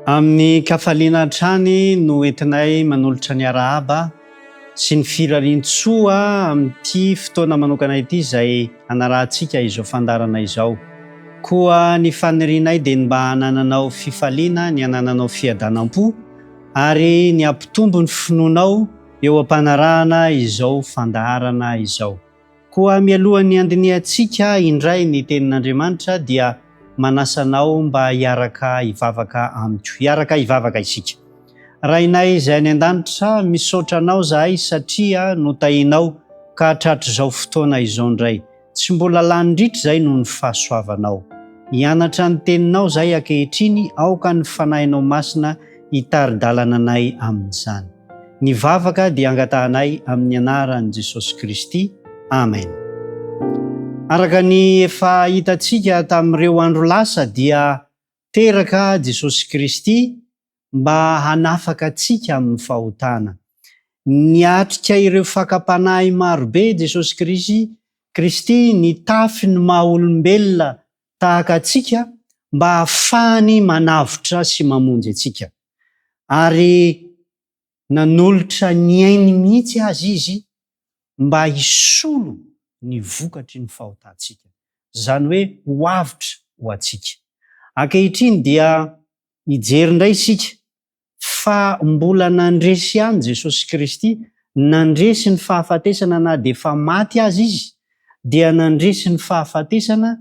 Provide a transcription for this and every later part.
Amin'ny kafaliana trany no entinay manolotra ny arahaba sy ny firarian-tsoa amin'ity fotoana manokana ity izay anarahantsika izao fandarana izao. Koa ny fanirianay dia mba hanananao fifaliana, ny hanananao fiadanam-po ary ny ampitombo ny finoanao eo am-panarahana izao fandarana izao. Koa mialohan'ny andiniantsika indray ny tenin'Andriamanitra dia manasanao mba hiaraka hivavaka amiko, hiaraka hivavaka isika. Rainay izay any an-danitra, misaotra anao zahay satria notahinao ka hatratra izao fotoana izao indray. Tsy mbola lanindritra izay noho ny fahasoavanao. Hianatra ny teninao zahay ankehitriny, aoka ny fanahinao masina hitari-dalana anay amin'izany. Ny vavaka dia angatahanay amin'ny anaran'i Jesosy Kristy. Amen. Araka ny efa hitantsika tamin'ireo andro lasa dia teraka Jesosy Kristy mba hanafaka antsika amin'ny fahotana. Niatrika ireo fakapanahy marobe Jesosy Kristy nitafy ny maha-olombelona tahaka antsika mba hahafahany manavotra sy mamonjy antsika. Ary nanolotra ny ainy mihitsy azy izy mba hisolo ny vokatry ny fahotantsika. Zany hoe ho avitra ho antsika. Ankehitriny dia hijery indray isika fa mbola nandresy ihany Jesosy Kristy, nandresy ny fahafatesana na dia efa maty azy izy, dia nandresy ny fahafatesana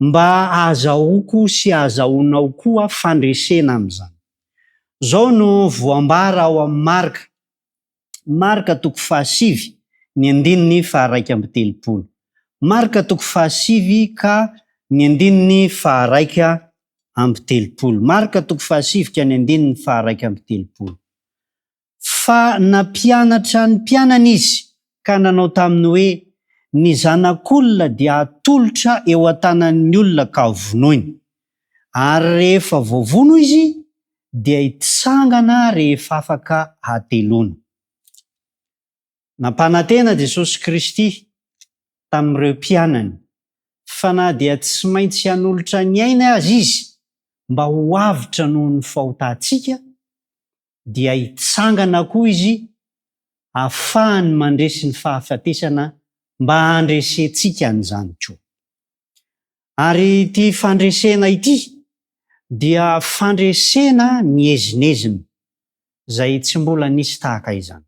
mba ahazahoako sy ahazahoanao koa fandresena amin'izany. Zao no voambara ao amin'ny Marka toko 7 ny andininy 1:telopolo. Marka toko 7 ka ny andininy 1:telopolo. Marka toko 7 ka ny andininy 1:telopolo. Fa nampianatra ny mpianana izy ka nanao taminy hoe ny zanak'olona dia atolotra eo an-tanan'ny olona ka vonoiny. Ary rehefa voavono izy dia hitsangana rehefa afaka hateloana. Nampanantena Jesosy Kristy tamin'ireo mpianany fa na dia tsy maintsy hanolotra ny aina azy izy mba ho avitra noho ny fahotantsika, dia hitsangana koa izy ahafahany mandresy ny fahafatesana mba handresentsika an'izany koa. Ary ity fandresena ity dia fandresena niezinezina izay tsy mbola nisy tahaka izany.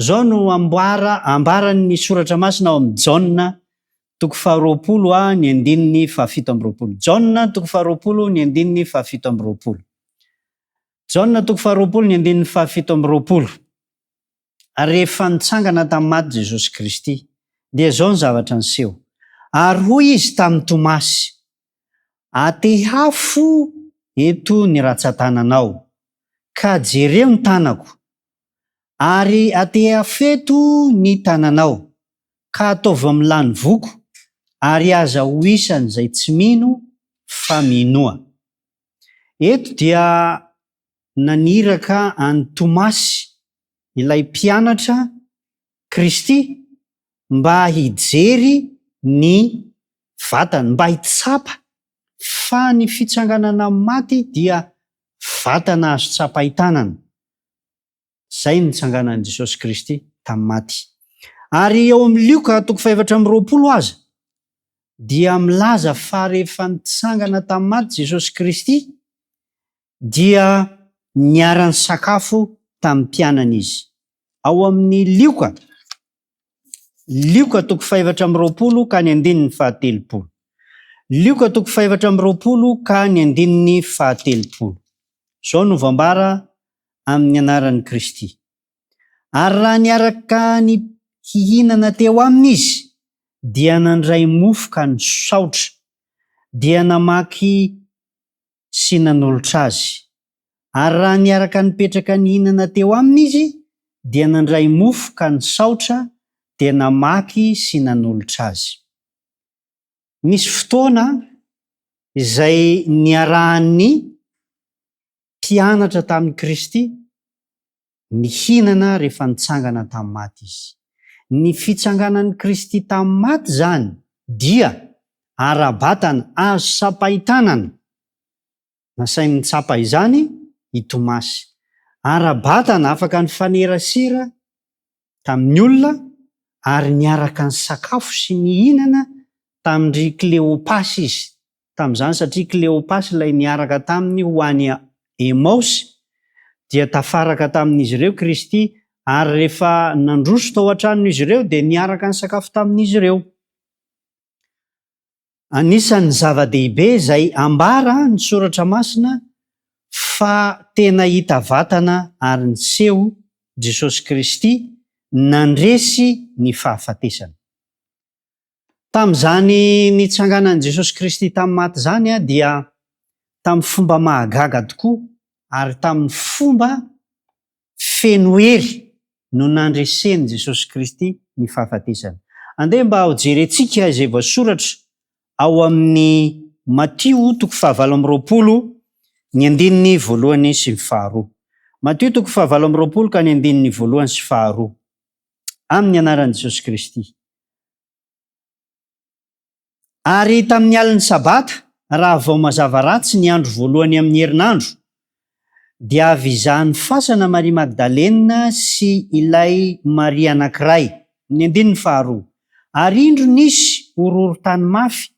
Zao no ambaran'ny soratra masina ao amin'ny Jaona toko 20 ny andininy 17. Jaona toko 20 ny andininy 17. Jaona toko 20 ny andininy 17. Ary rehefa nitsangana tamin'ny maty Jesosy Kristy dia zao ny zavatra niseho. Ary hoy izy tamin'ny Tomasy, atehafo eto ny ratsan-tananao, ka jereo ny tanako, ary atehafeto ny tananao, ka ataovy amilany voko, ary aza ho isany izay tsy mino fa minoa. Eto dia naniraka any Tomasy, ilay mpianatra Kristy, mba hijery ny vatany, mba hitsapa fa ny fitsanganana maty dia vatana azo tsapahittanana. Zay nitsanganan'i Jesosy Kristy tamin'ny maty. Ary eo amin'ny Lioka toko 4:20 aza dia milaza fa rehefa nitsangana tamin'ny maty Jesosy Kristy dia niara-ny sakafo tamin'ny mpianana izy. Ao amin'ny Lioka toko 4:20 ka ny andininy 1:telopolo. Lioka toko 4:20 ka ny andininy 1:telopolo. Zao no voambara amin'ny anaran'i Kristy. Ary raha niaraka ny hihinana teo aminy izy, dia nandray mofo ka nisaotra, dia namaky sy nanolotra azy. Ary raha niaraka nipetraka nihinana teo aminy izy, dia nandray mofo ka nisaotra, dia namaky sy nanolotra azy. Nisy fotoana izay niarahan'ny mpianatra tamin'ny Kristy nihinana rehefa nitsangana tamin'ny maty izy. Ny fitsanganan'i Kristy tamin'ny maty zany dia ara-batana, azo sapahittanana. Nasainy nitsapa izany i Tomasy. Ara-batana afaka ny fanerasera tamin'ny olona ary niaraka ny sakafo sy ny hinana tamin'ry Kleopasy izy. Tamin'izany satria Kleopasy ilay niaraka taminy ho any Emaosy dia tafaraka tamin'izy ireo Kristy ary rehefa nandroso tao an-tranon'izy ireo dia niaraka ny sakafo tamin'izy ireo. Anisan'ny zava-dehibe izay ambara ny soratra masina fa tena hita vatana ary niseho Jesosy Kristy nandresy ny fahafatesana. Tamin'izany nitsanganan'i Jesosy Kristy tamin'ny maty zany dia tamin'ny fomba mahagaga tokoa ary tamin'ny fomba feno hery no nandreseny Jesosy Kristy ny fahafatesana. Andeha mba ho jerentsika izay voasoratra ao amin'ny Matio 7:20 ny andininy voalohany sy ny faharoa. Matio 7:20 ka ny andininy voalohany sy faharoa. Amin'ny anaran'i Jesosy Kristy. Ary tamin'ny alin'ny sabata, raha vao mazava ratsy ny andro voalohany amin'ny herinandro, dia avy izahan'ny fasana Maria Magdalena sy ilay Maria anankiray. Ny andininy faharoa. Ary indro nisy horohoro-tany mafy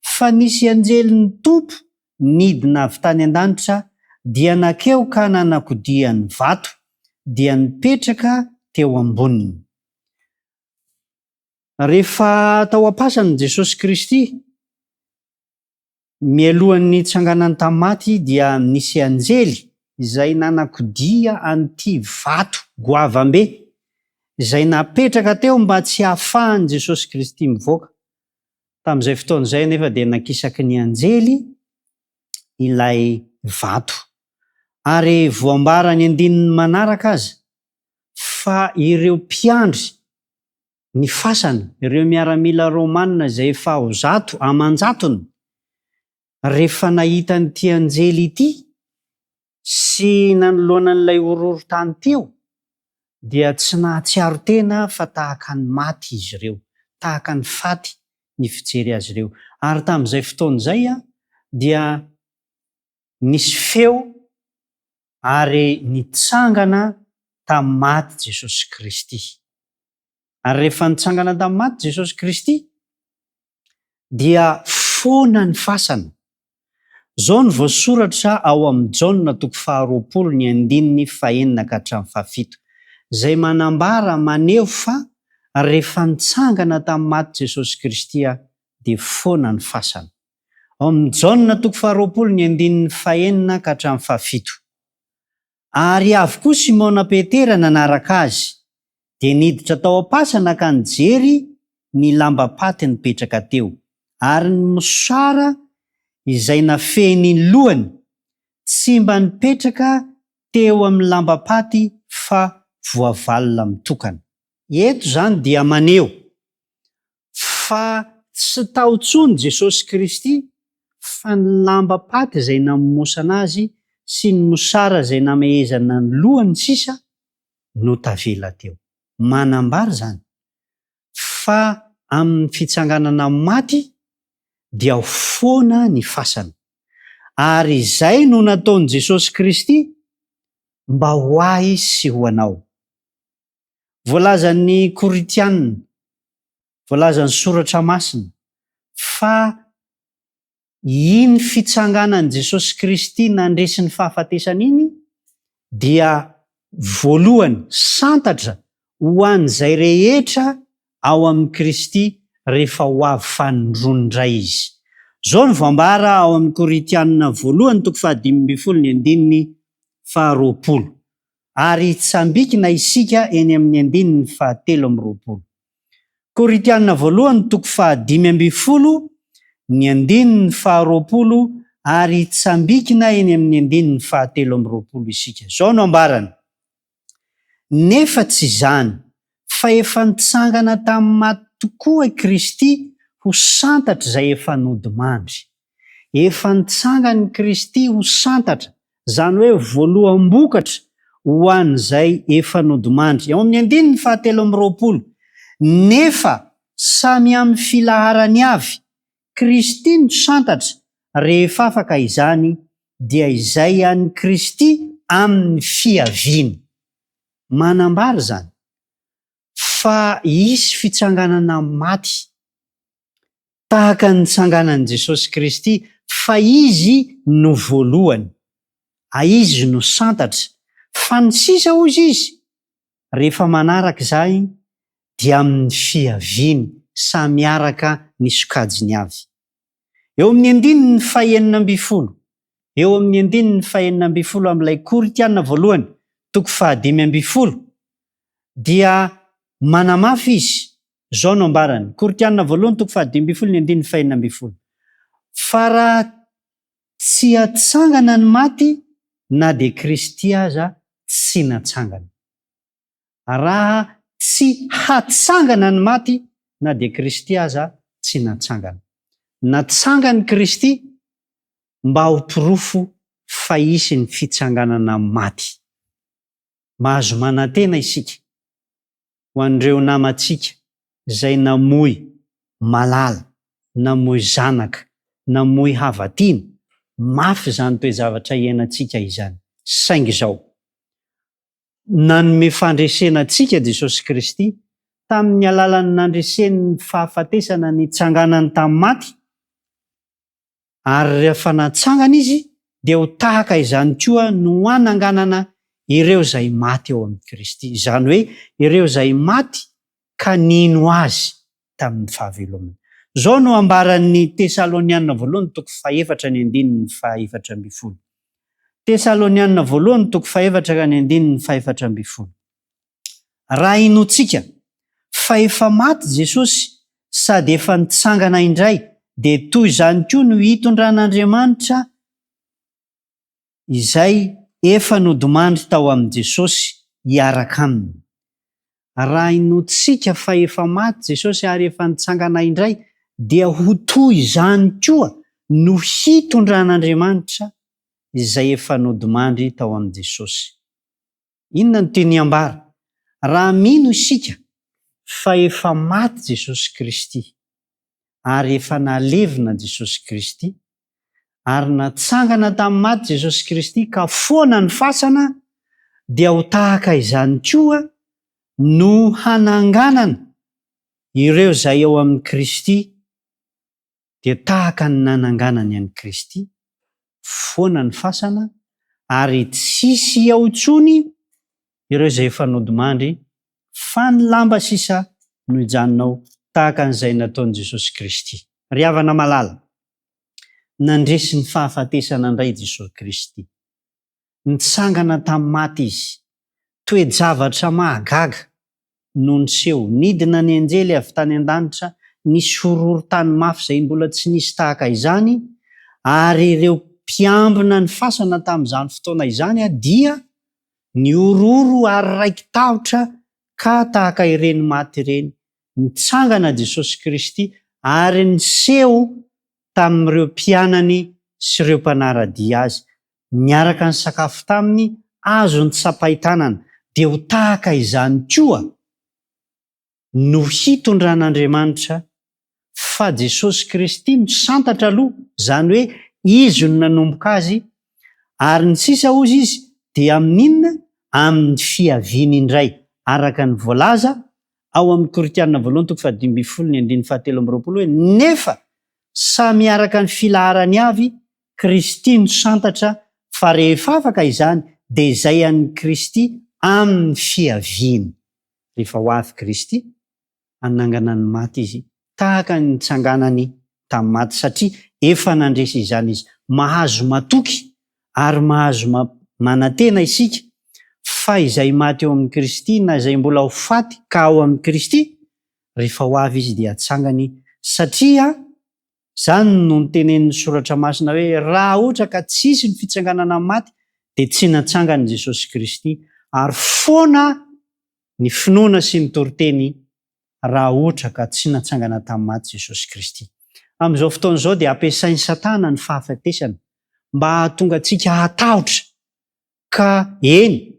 fa nisy anjelin'ny tompo nidina avy tany an-danitra dia nakeo ka nanakodiany vato dia nipetraka teo amboniny. Rehefa tao am-pasany Jesosy Kristy mialohan'ny tsanganany tamin'ny maty dia nisy anjely izay nanakodia an'ity vato goavam-be izay napetraka teo mba tsy hahafahan'i Jesosy Kristy mivoaka. Tamin'izay fotoana izay nefa dia nakisaky ny anjely ilay vato. Ary voambara ny andininy manaraka aza fa ireo mpiandry ny fasana, ireo miaramila Romanina izay efa ho zato aman-jatony, rehefa nahita n'ity anjely ity sy nanoloana n'ilay horohoro-tany teo dia tsy nahatsiaro tena fa tahaka ny maty izy ireo, tahaka ny faty ny fijery azy ireo. Ary tamin'izay fotoana izay dia nisy feo ary nitsangana tamin'ny maty Jesosy Kristy. Ary rehefa nitsangana tamin'ny maty Jesosy Kristy dia foana ny fasana. Zao ny voasoratra ao amin'ny Jaona 2:20 ny andininy 9 ka hatramin'ny 17, izay manambara maneho fa rehefa nitsangana tamin'ny maty Jesosy Kristy dia foana ny fasana. Ao amin'ny Jaona 2:20 ny andininy 9 ka hatramin'ny 17. Ary avy koa Simona Petera nanaraka azy dia niditra tao am-pasana ka nijery ny lamba-paty nipetraka teo ary ny mosara izay nafehiny ny lohany tsy mba nipetraka teo amin'ny lamba-paty fa voavalona mitokana. Eto zany dia maneho fa tsy tao tsony Jesosy Kristy fa ny lamba-paty izay namomosana azy sy ny mosara izay namehezana ny lohany sisa no tavela teo. Manambara zany fa amin'ny fitsanganana maty dia ho foana ny fasana. Ary izay no nataon'i Jesosy Kristy mba ho ahy sy ho anao. Voalazan'ny Koritianina, voalazan'ny soratra masina fa iny fitsanganan'i Jesosy Kristy nandresy ny fahafatesana iny dia voalohany santatra ho an'izay rehetra ao amin'ny Kristy rehefa ho avy fanondroany indray izy. Zao ny voambara ao amin'ny Koritianina voalohany 5:12 ny andininy 20. Ary tsambikina isika eny amin'ny andininy 7:20. Koritianina voalohany 5:12 ny andininy 20 ary tsambikina eny amin'ny andininy 7:20 isika. Zao no ambarany. Nefa tsy izany fa efa nitsangana tamin'ny maty tokoa i Kristy ho santatra izay efa nodimandry. Efa nitsangana i Kristy ho santatra, zany hoe voaloham-bokatra ho an'izay efa nodimandry. Ao amin'ny andininy 7:20. Nefa samy amin'ny filaharany avy Kristy no santatra rehefa afaka izany dia izay an'i Kristy amin'ny fiaviany. Manambara zany fa isy fitsanganana maty tahaka ny tsanganan'i Jesosy Kristy, fa izy no voalohany, izy no santatra, fa ny sisa hozy izy rehefa manaraka izay dia amin'ny fiaviany samiaraka ny sokajiny avy. Eo amin'ny andininy fahaenina amby folo, eo amin'ny andininy fahaenina amby folo amin'ilay Korintiana voalohany, toko 5:5, dia manamafy izy, zao no ambarany. Korintiana voalohany toko 5:5 ny andininy fahaenina amby folo. Fa raha tsy hatsangana ny maty, na dia Kristy aza tsy natsangana. Raha tsy hatsangana ny maty, na dia Kristy aza tsy natsangana. Natsangany Kristy mba ho pirofo fa isy ny fitsanganana maty. Mahazo manantena isika ho an'ireo namantsika izay namoy malala, namoy zanaka, namoy havatiana. Mafy zany toe-javatra iainantsika izany. Saingy izao, nanome fandresenantsika Jesosy Kristy tamin'ny alalany nandreseny ny fahafatesana ny tsanganany tamin'ny maty, ary rehefa natsangana izy dia ho tahaka izany koa no hananganana ireo izay maty eo amin'ny Kristy. Izany hoe ireo izay maty ka nino azy tamin'ny fahavelomana. Zao no ambaran'ny Tesalonianina voalohany toko 4 ny andininy 4:4. Tesalonianina voalohany toko 4 ny andininy 4:4. Raha inotsika fa efa maty Jesosy sady efa nitsangana indray, dia toy izany koa no hitondran'Andriamanitra izay efa nodimandry tao amin'i Jesosy hiaraka aminy. Raha inotsika fa efa maty Jesosy ary efa nitsangana indray, dia ho toy izany koa no hitondran'Andriamanitra izay efa nodimandry tao amin'i Jesosy. Inona no tiany ambara? Raha mino isika fa efa maty Jesosy Kristy ary efa nalevina Jesosy Kristy, ary natsangana tamin'ny maty Jesosy Kristy ka foana ny fasana, dia ho tahaka izany koa no hananganana ireo izay eo amin'ny Kristy, dia tahaka ny nananganany an'i Kristy, foana ny fasana, ary tsisy ao intsony ireo izay efa nodimandry fa ny lamba sisa no hijanonao tahaka an'izay nataon'i Jesosy Kristy. Ry havana malala, nandresy ny fahafatesana indray Jesosy Kristy. Nitsangana tamin'ny maty izy, toe-javatra mahagaga no niseho. Nidina ny anjely avy tany an-danitra, nisy horohoro-tany mafy izay mbola tsy nisy tahaka izany, ary ireo mpiambina ny fasana tamin'izany fotoana izany dia niororo ary raiky tahotra ka tahaka ireny maty ireny. Nitsangana Jesosy Kristy ary niseho tamin'ireo mpianany sy ireo mpanaradia azy, niaraka ny sakafo taminy, azo ny tsapahitanana, dia ho tahaka izany koa no hitondran'Andriamanitra fa Jesosy Kristy misantatra aloha, izany hoe izy no nanomboka azy, ary ny sisa hozy izy dia amin'inona? Amin'ny fiaviany indray, araka ny voalaza ao amin'ny Korintiana voalohany toko 5:7 ny andininy 7:20 hoe nefa samy araka ny filaharany avy Kristy no santatra, fa rehefa afaka izany dia izay an'i Kristy amin'ny fiaviany. Rehefa ho avy Kristy, hanangana ny maty izy tahaka ny nitsanganany tamin'ny maty, satria efa nandresy izany izy. Mahazo matoky ary mahazo manantena isika fa izay maty eo amin'ny Kristy, na izay mbola ho faty ka ao amin'ny Kristy, rehefa ho avy izy dia hatsangany, satria zany no nitenen'ny soratra masina hoe raha ohatra ka tsisy ny fitsanganana maty dia tsy natsangany Jesosy Kristy, ary foana ny finoana sy ny toriteny raha ohatra ka tsy natsangana tamin'ny maty Jesosy Kristy. Amin'izao fotoana izao dia ampiasain'ny Satana ny fahafatesana mba hahatonga antsika hatahotra, ka eny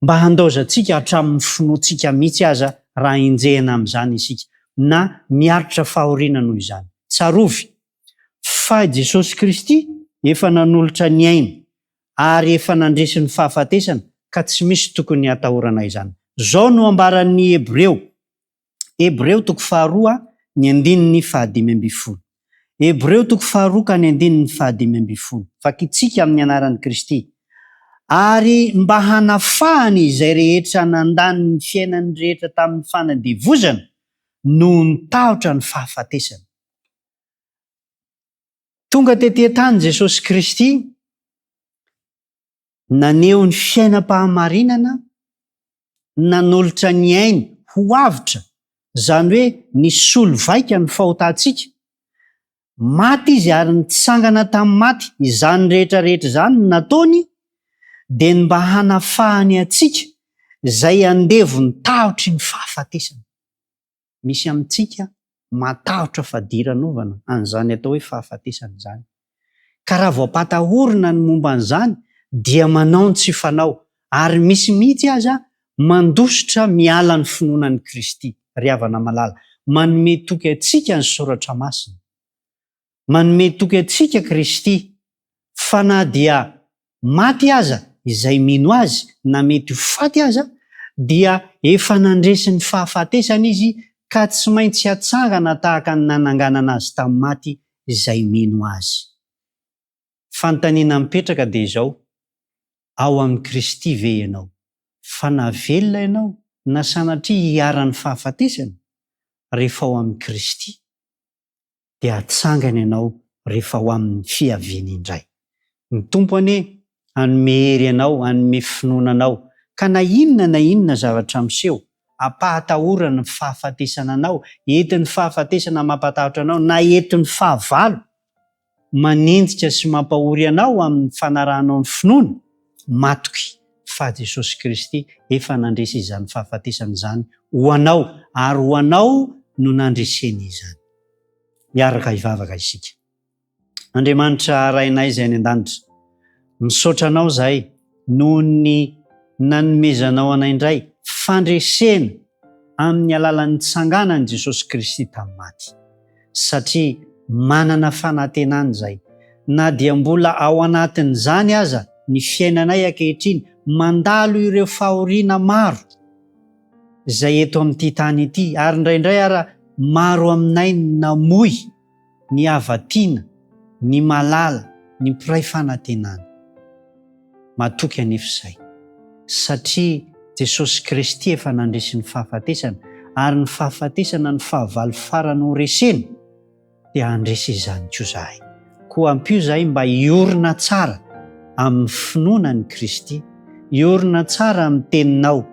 mba handaozantsika hatramin'ny finoantsika mihitsy aza raha enjehana amin'izany isika, na miaritra fahoriana noho izany. Tsarovy fa Jesosy Kristy efa nanolotra ny aina ary efa nandresy ny fahafatesana ka tsy misy tokony hatahorana izany. Zao no ambaran'ny Hebreo 2:1-5. Hebreo 2:1-5. Fakitsika amin'ny anaran'i Kristy. Ary mba hanafahany izay rehetra nandany ny fiainany rehetra tamin'ny fanadivozana no nitahotra ny fahafatesana. Tonga tetỳ tany Jesosy Kristy naneho ny fiainam-pahamarinana, nanolotra ny ainy ho avitra, zany hoe nisolo vaika ny fahotantsika. Maty izy ary nitsangana tamin'ny maty, izany rehetrarehetra zany nataony dia mba hanafahany atsika izay andevo nitahotry ny fahafatesana. Misy amintsika matahotra fadiranovana an'izany atao hoe fahafatesana izany. Ka raha voapatahorina ny momba an'izany dia manao ny tsy fanao, ary misy mihitsy aza mandositra miala ny finoanan'i Kristy. Ry havana malala, manome toky atsika ny soratra masina, manome toky atsika Kristy, fa na dia maty aza izay mino azy, na mety ho faty aza, dia efa nandresy ny fahafatesana izy, ka tsy maintsy hatsangana tahaka ny nananganana azy tamin'ny maty izay mino azy. Fanontaniana mipetraka dia izao: ao amin'ny Kristy ve ianao? Fa na velona ianao na sanatria hiara-ny fahafatesana rehefa ao amin'ny Kristy, dia hatsangana ianao rehefa ao amin'ny fiaviany indray. Ny Tompo anie hanome hery ianao, hanome finoana anao, ka na inona zavatra miseho hampahataorana ny fahafatesana anao, entin'ny fahafatesana mampatahotra anao, na entin'ny fahavalo manenjika sy mampahory anao amin'ny fanarahanao ny finoana, matoky fa Jesosy Kristy efa nandresy izany fahafatesana izany ho anao, ary ho anao no nandreseny izany. Miaraka hivavaka isika. Andriamanitra rainay izay any an-danitra, misaotra anao zahay noho ny nanomezanao anay indray fandresena amin'ny alalan'ny tsanganan'i Jesosy Kristy tamin'ny maty, satria manana fanantenana zay, na dia mbola ao anatin'izany aza ny fiainanay ankehitriny, mandalo ireo fahoriana maro izay eto amin'ity tany ity, ary indraindray ara maro aminay ny namoy, ny havatiana, ny malala, ny mpiray fanantenana. Matoky anefizay, satria Jesosy Kristy efa nandresy ny fahafatesana, ary ny fahafatesana ny fahavalo farany ho resena, dia handresy izany koa zahay. Koa ampio zahay mba hiorina tsara amin'ny finoanan'i Kristy, hiorina tsara amin'ny teninao,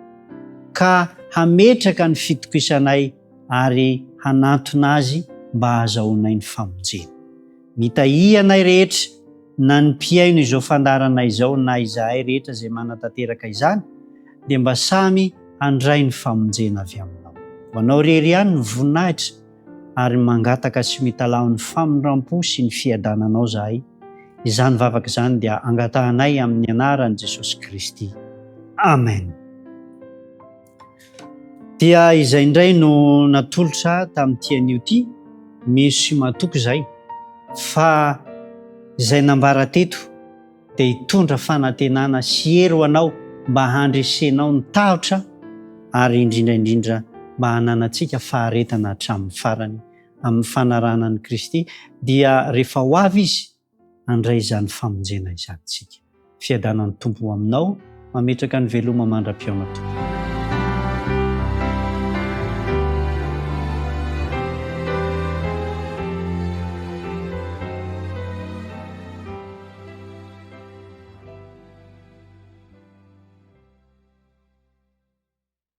ka hametraka ny fitokisanay ary hanantona azy mba hahazahoanay ny famonjena. Mitahianay rehetra, na ny mpiaino izao fandaranay izao, na izahay rehetra izay manatanteraka izany, dia mba samy handray ny famonjena avy aminao. Manao rery ihany ny voninahitra, ary mangataka sy mitalao ny famindrampò sy ny fiadananao zahay. Izany vavaka izany dia angatahanay amin'ny anaran'i Jesosy Kristy. Amen. Dia izay indray no natolotra tamin'ity anio ity, misy matoky izay, fa izay nambara teto dia hitondra fanantenana sy hery ho anao mba handresenao ny tahotra, ary indrindraindrindra mba hananantsika faharetana hatramin'ny farany amin'ny fanaranan'i Kristy, dia rehefa ho avy izy handray izany famonjena izany tsika. Fiadanan'ny Tompo aminao, mametraka ny veloma mandram-piaona tompoko.